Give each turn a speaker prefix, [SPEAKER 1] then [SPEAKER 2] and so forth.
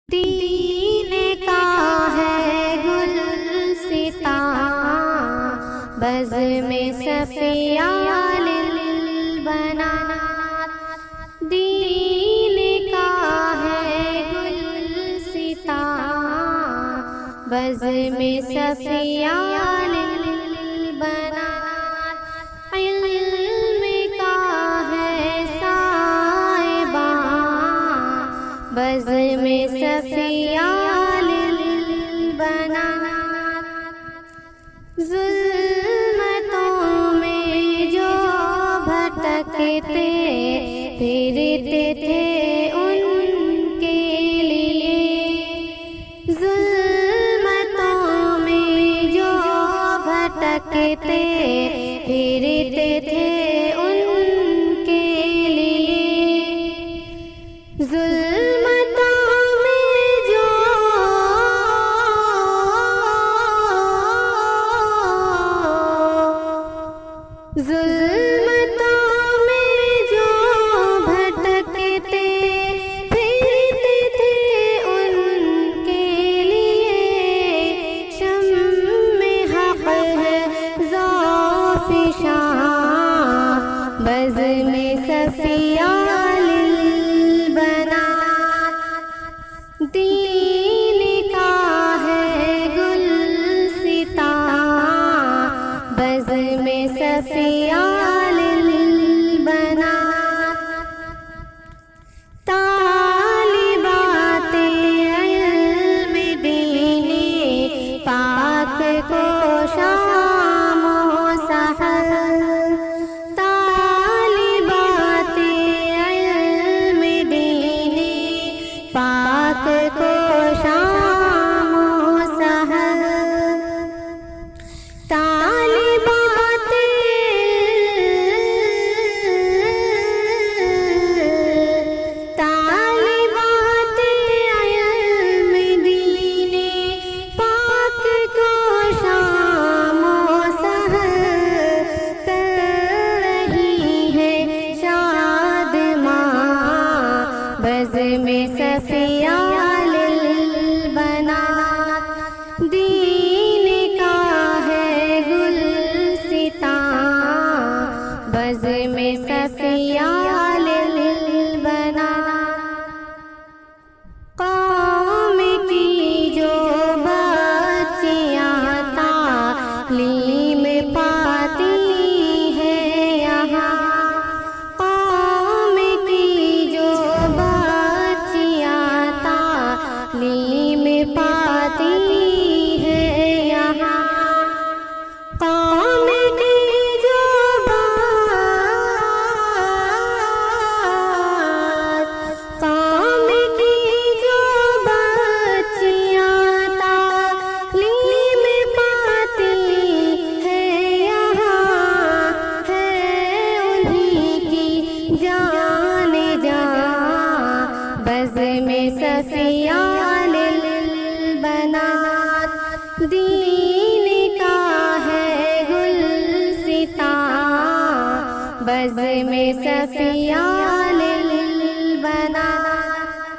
[SPEAKER 1] دین کا ہے گلستاں بزم صفیہ للبنات، دین کا ہے گلستاں بزم صفیہ للبنات، علم کا ہے سائباں بزم صفیہ للبنات، ظلمتوں میں جو بھٹکتے پھرتے تھے ان کے لیے، ظلمتوں میں جو بھٹکتے پھرتے تھے ان کے لیے، ظلمتوں میں جو بھٹکتے پھرتے تھے ان کے لیے، شمع حق ہے ذوفشاں بزم صفیہ للبنات، دین کا ہے گلستاں بزم صفیہ للبنات، طالبات علم دین پاک کو شام و سحر، طالبات علم دین پاک کو شام و سحر، طالبات علم دین پاک کو شام و سحر کر رہی ہے شادماں بزم صفیہ للبنات، دین کا ہے گلستاں بزم صفیہ للبنات، قوم کی جو بچیاں تعلیم پاتی ہیں یہاں، قوم کی جو بچیاں تعلیم پاتی ہیں یہاں، قوم کی جو بچیاں تعلیم پاتی ہیں یہاں، ہے انہیں کی جان جان بزم صفیہ للبنات، دین کا ہے گلستاں بزم صفیہ